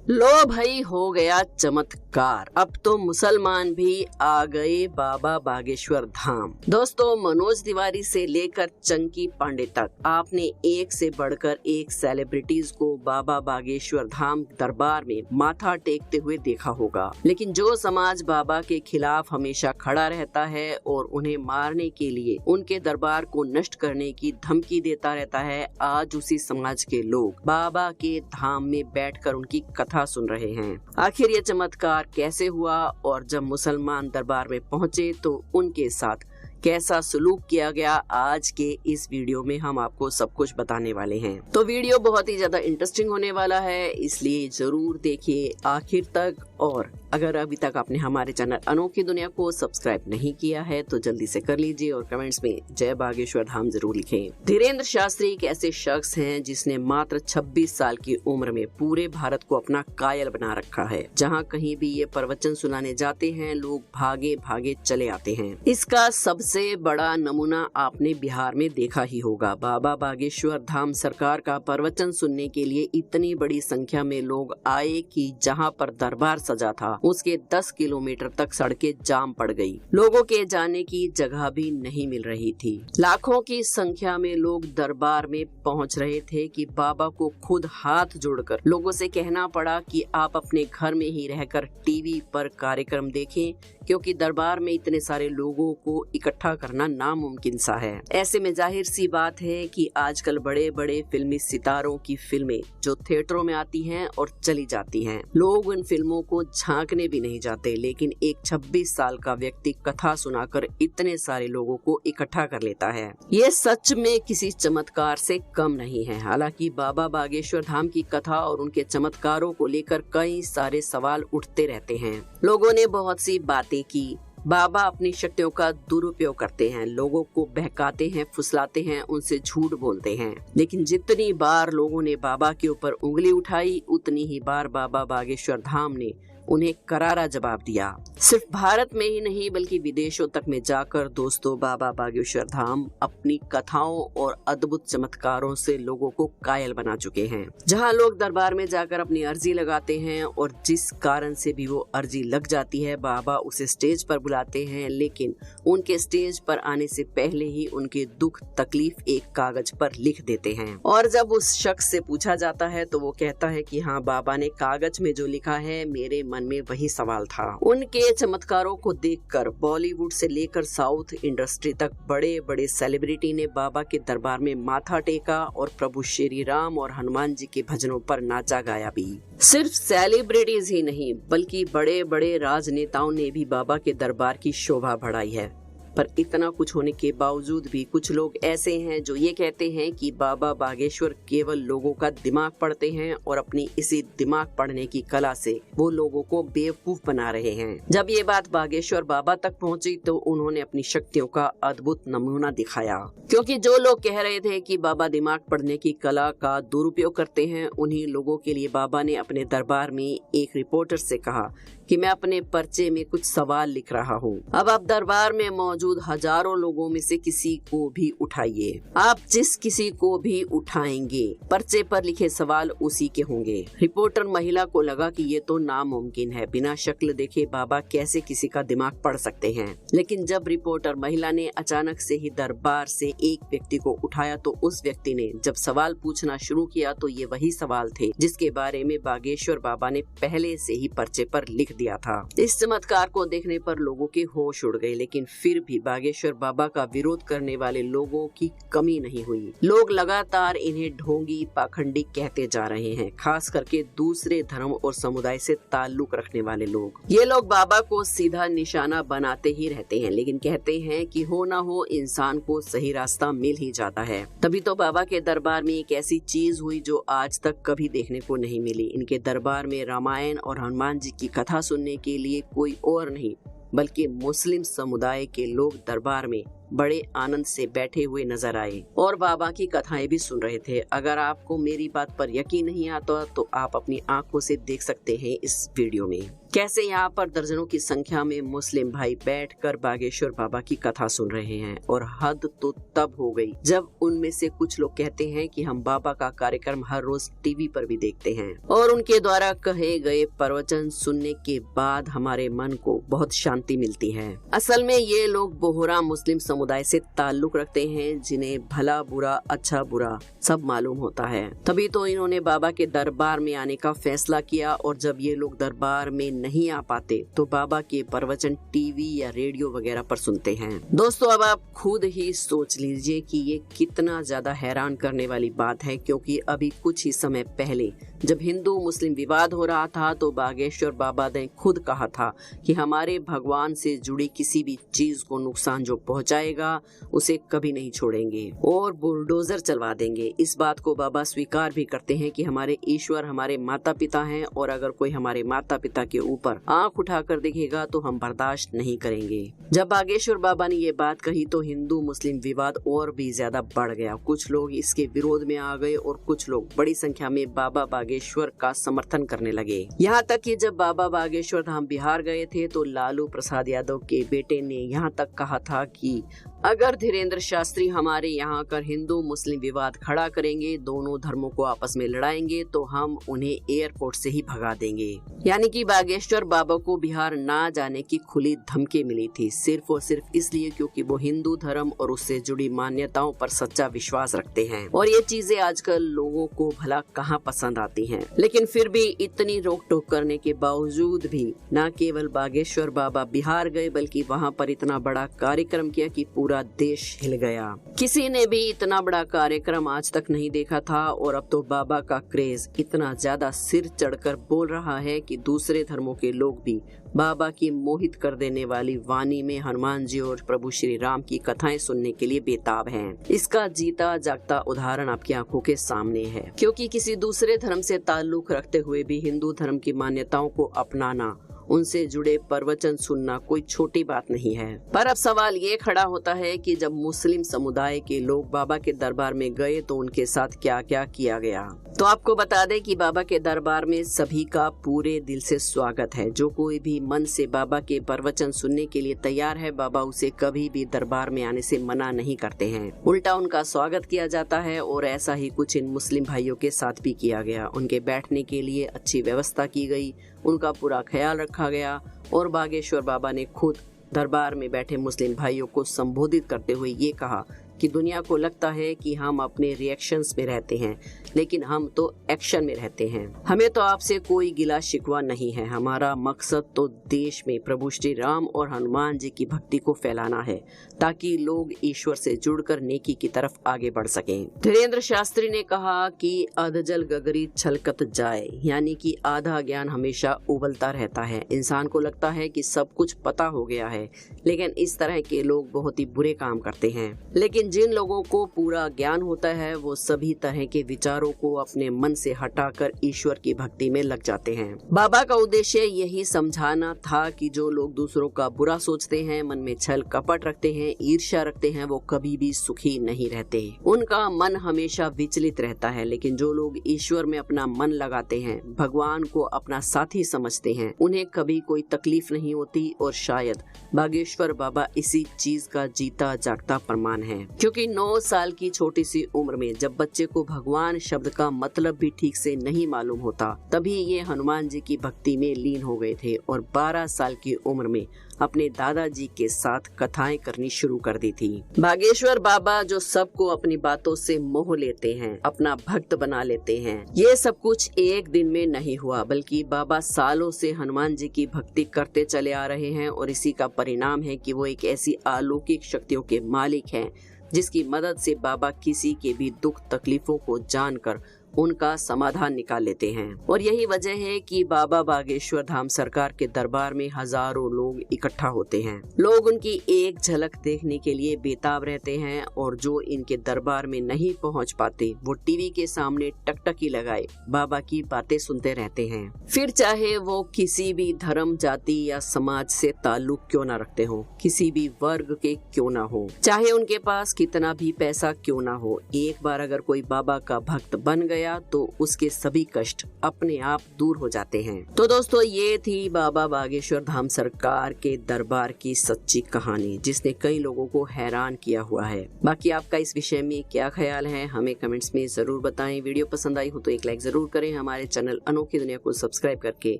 लो भाई, हो गया चमत्कार। अब तो मुसलमान भी आ गए बाबा बागेश्वर धाम। दोस्तों, मनोज तिवारी से लेकर चंकी पांडे तक आपने एक से बढ़कर एक सेलिब्रिटीज को बाबा बागेश्वर धाम दरबार में माथा टेकते हुए देखा होगा। लेकिन जो समाज बाबा के खिलाफ हमेशा खड़ा रहता है और उन्हें मारने के लिए उनके दरबार को नष्ट करने की धमकी देता रहता है, आज उसी समाज के लोग बाबा के धाम में बैठकर उनकी कथा सुन रहे हैं। आखिर ये चमत्कार कैसे हुआ और जब मुसलमान दरबार में पहुंचे तो उनके साथ कैसा सलूक किया गया, आज के इस वीडियो में हम आपको सब कुछ बताने वाले हैं। तो वीडियो बहुत ही ज्यादा इंटरेस्टिंग होने वाला है, इसलिए जरूर देखिए आखिर तक। और अगर अभी तक आपने हमारे चैनल अनोखी दुनिया को सब्सक्राइब नहीं किया है तो जल्दी से कर लीजिए और कमेंट्स में जय बागेश्वर धाम जरूर लिखें। धीरेन्द्र शास्त्री एक ऐसे शख्स हैं जिसने मात्र 26 साल की उम्र में पूरे भारत को अपना कायल बना रखा है। जहां कहीं भी ये प्रवचन सुनाने जाते हैं, लोग भागे भागे चले आते हैं। इसका सबसे बड़ा नमूना आपने बिहार में देखा ही होगा। बाबा बागेश्वर धाम सरकार का प्रवचन सुनने के लिए इतनी बड़ी संख्या में लोग आए कि जहां पर दरबार सजा था उसके 10 किलोमीटर तक सड़कें जाम पड़ गई। लोगों के जाने की जगह भी नहीं मिल रही थी। लाखों की संख्या में लोग दरबार में पहुंच रहे थे कि बाबा को खुद हाथ जोड़कर लोगों से कहना पड़ा कि आप अपने घर में ही रहकर टीवी पर कार्यक्रम देखें, क्योंकि दरबार में इतने सारे लोगों को इकट्ठा करना नामुमकिन सा है। ऐसे में जाहिर सी बात है कि आजकल बड़े बड़े फिल्मी सितारों की फिल्में जो थिएटरों में आती हैं और चली जाती हैं, लोग उन फिल्मों को झांकने भी नहीं जाते। लेकिन एक 26 साल का व्यक्ति कथा सुनाकर इतने सारे लोगों को इकट्ठा कर लेता है। ये सच में किसी चमत्कार से कम नहीं है। हालांकि बाबा बागेश्वर धाम की कथा और उनके चमत्कारों को लेकर कई सारे सवाल उठते रहते हैं। लोगों ने बहुत सी बातें की। बाबा अपनी शक्तियों का दुरुपयोग करते हैं, लोगों को बहकाते हैं, फुसलाते हैं, उनसे झूठ बोलते हैं। लेकिन जितनी बार लोगों ने बाबा के ऊपर उंगली उठाई, उतनी ही बार बाबा बागेश्वर धाम ने उन्हें करारा जवाब दिया। सिर्फ भारत में ही नहीं बल्कि विदेशों तक में जाकर दोस्तों बाबा बागेश्वर धाम अपनी कथाओं और अद्भुत चमत्कारों से लोगों को कायल बना चुके हैं। जहां लोग दरबार में जाकर अपनी अर्जी लगाते हैं और जिस कारण से भी वो अर्जी लग जाती है, बाबा उसे स्टेज पर बुलाते हैं। लेकिन उनके स्टेज पर आने से पहले ही उनके दुख तकलीफ एक कागज पर लिख देते हैं। और जब उस शख्स से पूछा जाता है तो वो कहता है कि हाँ, बाबा ने कागज में जो लिखा है मेरे मन में वही सवाल था। उनके चमत्कारों को देखकर बॉलीवुड से लेकर साउथ इंडस्ट्री तक बड़े बड़े सेलिब्रिटी ने बाबा के दरबार में माथा टेका और प्रभु श्री राम और हनुमान जी के भजनों पर नाचा गाया भी। सिर्फ सेलिब्रिटीज ही नहीं बल्कि बड़े बड़े राजनेताओं ने भी बाबा के दरबार की शोभा बढ़ाई है। पर इतना कुछ होने के बावजूद भी कुछ लोग ऐसे हैं जो ये कहते हैं कि बाबा बागेश्वर केवल लोगों का दिमाग पढ़ते हैं और अपनी इसी दिमाग पढ़ने की कला से वो लोगों को बेवकूफ बना रहे हैं। जब ये बात बागेश्वर बाबा तक पहुंची तो उन्होंने अपनी शक्तियों का अद्भुत नमूना दिखाया। क्योंकि जो लोग कह रहे थे कि बाबा दिमाग पढ़ने की कला का दुरुपयोग करते हैं, उन्हीं लोगों के लिए बाबा ने अपने दरबार में एक रिपोर्टर से कहा कि मैं अपने पर्चे में कुछ सवाल लिख रहा हूँ। अब आप दरबार में मौजूद हजारों लोगों में से किसी को भी उठाइए। आप जिस किसी को भी उठाएंगे पर्चे पर लिखे सवाल उसी के होंगे। रिपोर्टर महिला को लगा कि ये तो नामुमकिन है, बिना शक्ल देखे बाबा कैसे किसी का दिमाग पढ़ सकते हैं। लेकिन जब रिपोर्टर महिला ने अचानक से ही दरबार से एक व्यक्ति को उठाया तो उस व्यक्ति ने जब सवाल पूछना शुरू किया तो ये वही सवाल थे जिसके बारे में बागेश्वर बाबा ने पहले से ही पर्चे पर लिख दिया था। इस चमत्कार को देखने पर लोगों के होश उड़ गए। लेकिन फिर भी बागेश्वर बाबा का विरोध करने वाले लोगों की कमी नहीं हुई। लोग लगातार इन्हें ढोंगी पाखंडी कहते जा रहे हैं, खास करके दूसरे धर्म और समुदाय से ताल्लुक रखने वाले लोग। ये लोग बाबा को सीधा निशाना बनाते ही रहते हैं, लेकिन कहते हैं कि हो ना हो इंसान को सही रास्ता मिल ही जाता है। तभी तो बाबा के दरबार में एक ऐसी चीज हुई जो आज तक कभी देखने को नहीं मिली। इनके दरबार में रामायण और हनुमान जी की कथा सुनने के लिए कोई और नहीं बल्कि मुस्लिम समुदाय के लोग दरबार में बड़े आनंद से बैठे हुए नजर आए और बाबा की कथाएं भी सुन रहे थे। अगर आपको मेरी बात पर यकीन नहीं आता तो आप अपनी आंखों से देख सकते हैं इस वीडियो में कैसे यहाँ पर दर्जनों की संख्या में मुस्लिम भाई बैठकर बागेश्वर बाबा की कथा सुन रहे हैं। और हद तो तब हो गई जब उनमें से कुछ लोग कहते हैं कि हम बाबा का कार्यक्रम हर रोज टीवी पर भी देखते हैं और उनके द्वारा कहे गए प्रवचन सुनने के बाद हमारे मन को बहुत शांति मिलती है। असल में ये लोग बोहरा मुस्लिम समुदाय से ताल्लुक रखते हैं, जिन्हें भला बुरा अच्छा बुरा सब मालूम होता है। तभी तो इन्होंने बाबा के दरबार में आने का फैसला किया और जब ये लोग दरबार में नहीं आ पाते तो बाबा के प्रवचन टीवी या रेडियो वगैरह पर सुनते हैं। दोस्तों, अब आप खुद ही सोच लीजिए कि ये कितना ज्यादा हैरान करने वाली बात है, क्योंकि अभी कुछ ही समय पहले जब हिंदू मुस्लिम विवाद हो रहा था तो बागेश्वर बाबा ने खुद कहा था कि हमारे भगवान से जुड़ी किसी भी चीज को नुकसान जो पहुंचाएगा उसे कभी नहीं छोड़ेंगे और बुलडोजर चलवा देंगे। इस बात को बाबा स्वीकार भी करते हैं कि हमारे ईश्वर हमारे माता पिता हैं और अगर कोई हमारे माता पिता के ऊपर आंख उठाकर देखेगा तो हम बर्दाश्त नहीं करेंगे। जब बागेश्वर बाबा ने ये बात कही तो हिंदू मुस्लिम विवाद और भी ज्यादा बढ़ गया। कुछ लोग इसके विरोध में आ गए और कुछ लोग बड़ी संख्या में बाबा बागेश्वर का समर्थन करने लगे। यहाँ तक कि जब बाबा बागेश्वर धाम बिहार गए थे तो लालू प्रसाद यादव के बेटे ने यहाँ तक कहा था कि अगर धीरेन्द्र शास्त्री हमारे यहाँ कर हिंदू मुस्लिम विवाद खड़ा करेंगे, दोनों धर्मों को आपस में लड़ाएंगे तो हम उन्हें एयरपोर्ट से ही भगा देंगे। यानी कि बागेश्वर बाबा को बिहार ना जाने की खुली धमकी मिली थी, सिर्फ और सिर्फ इसलिए क्योंकि वो हिंदू धर्म और उससे जुड़ी मान्यताओं पर सच्चा विश्वास रखते हैं। और ये चीजें आजकल लोगों को भला कहाँ पसंद आती हैं। लेकिन फिर भी इतनी रोक टोक करने के बावजूद भी न केवल बागेश्वर बाबा बिहार गए बल्कि वहाँ पर इतना बड़ा कार्यक्रम किया कि पूरा देश हिल गया। किसी ने भी इतना बड़ा कार्यक्रम आज तक नहीं देखा था और अब तो बाबा का क्रेज इतना ज्यादा सिर चढ़कर बोल रहा है कि दूसरे धर्मों के लोग भी बाबा की मोहित कर देने वाली वाणी में हनुमान जी और प्रभु श्री राम की कथाएं सुनने के लिए बेताब हैं। इसका जीता जागता उदाहरण आपकी आंखों के सामने है, क्योंकि किसी दूसरे धर्म से ताल्लुक रखते हुए भी हिंदू धर्म की मान्यताओं को अपनाना, उनसे जुड़े प्रवचन सुनना कोई छोटी बात नहीं है। पर अब सवाल ये खड़ा होता है कि जब मुस्लिम समुदाय के लोग बाबा के दरबार में गए तो उनके साथ क्या क्या किया गया। तो आपको बता दें कि बाबा के दरबार में सभी का पूरे दिल से स्वागत है। जो कोई भी मन से बाबा के प्रवचन सुनने के लिए तैयार है, बाबा उसे कभी भी दरबार में आने से मना नहीं करते हैं, उल्टा उनका स्वागत किया जाता है। और ऐसा ही कुछ इन मुस्लिम भाइयों के साथ भी किया गया। उनके बैठने के लिए अच्छी व्यवस्था की गई, उनका पूरा ख्याल रखा गया और बागेश्वर बाबा ने खुद दरबार में बैठे मुस्लिम भाइयों को संबोधित करते हुए ये कहा कि दुनिया को लगता है कि हम अपने रिएक्शंस में रहते हैं, लेकिन हम तो एक्शन में रहते हैं। हमें तो आपसे कोई गिला शिकवा नहीं है। हमारा मकसद तो देश में प्रभु श्री राम और हनुमान जी की भक्ति को फैलाना है, ताकि लोग ईश्वर से जुड़कर नेकी की तरफ आगे बढ़ सकें। धीरेन्द्र शास्त्री ने कहा कि अधजल गगरी छलकत जाए, यानी कि आधा ज्ञान हमेशा उबलता रहता है। इंसान को लगता है कि सब कुछ पता हो गया है, लेकिन इस तरह के लोग बहुत ही बुरे काम करते हैं। लेकिन जिन लोगों को पूरा ज्ञान होता है वो सभी तरह के विचारों को अपने मन से हटाकर ईश्वर की भक्ति में लग जाते हैं। बाबा का उद्देश्य यही समझाना था कि जो लोग दूसरों का बुरा सोचते हैं, मन में छल कपट रखते हैं, ईर्ष्या रखते हैं, वो कभी भी सुखी नहीं रहते। उनका मन हमेशा विचलित रहता है। लेकिन जो लोग ईश्वर में अपना मन लगाते हैं, भगवान को अपना साथी समझते हैं, उन्हें कभी कोई तकलीफ नहीं होती। और शायद बागेश्वर बाबा इसी चीज का जीता जागता प्रमाण है, क्योंकि 9 साल की छोटी सी उम्र में जब बच्चे को भगवान शब्द का मतलब भी ठीक से नहीं मालूम होता, तभी ये हनुमान जी की भक्ति में लीन हो गए थे और 12 साल की उम्र में अपने दादाजी के साथ कथाएं करनी शुरू कर दी थी। बागेश्वर बाबा जो सबको अपनी बातों से मोह लेते हैं, अपना भक्त बना लेते हैं, ये सब कुछ एक दिन में नहीं हुआ, बल्कि बाबा सालों से हनुमान जी की भक्ति करते चले आ रहे हैं। और इसी का परिणाम है कि वो एक ऐसी अलौकिक शक्तियों के मालिक हैं जिसकी मदद से बाबा किसी के भी दुख तकलीफों को जानकर उनका समाधान निकाल लेते हैं। और यही वजह है कि बाबा बागेश्वर धाम सरकार के दरबार में हजारों लोग इकट्ठा होते हैं। लोग उनकी एक झलक देखने के लिए बेताब रहते हैं और जो इनके दरबार में नहीं पहुंच पाते वो टीवी के सामने टकटकी लगाए बाबा की बातें सुनते रहते हैं। फिर चाहे वो किसी भी धर्म, जाति या समाज से ताल्लुक क्यों न रखते हो, किसी भी वर्ग के क्यों ना हो, चाहे उनके पास कितना भी पैसा क्यों ना हो, एक बार अगर कोई बाबा का भक्त बन गया तो उसके सभी कष्ट अपने आप दूर हो जाते हैं। तो दोस्तों, ये थी बाबा बागेश्वर धाम सरकार के दरबार की सच्ची कहानी, जिसने कई लोगों को हैरान किया हुआ है। बाकी आपका इस विषय में क्या ख्याल है, हमें कमेंट्स में जरूर बताएं। वीडियो पसंद आई हो तो एक लाइक जरूर करें। हमारे चैनल अनोखी दुनिया को सब्सक्राइब करके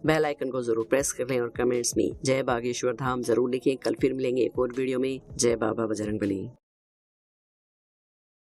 बेल आइकन को जरूर प्रेस कर लें और कमेंट्स में जय बागेश्वर धाम जरूर लिखें। कल फिर मिलेंगे एक और वीडियो में। जय बाबा बजरंगबली।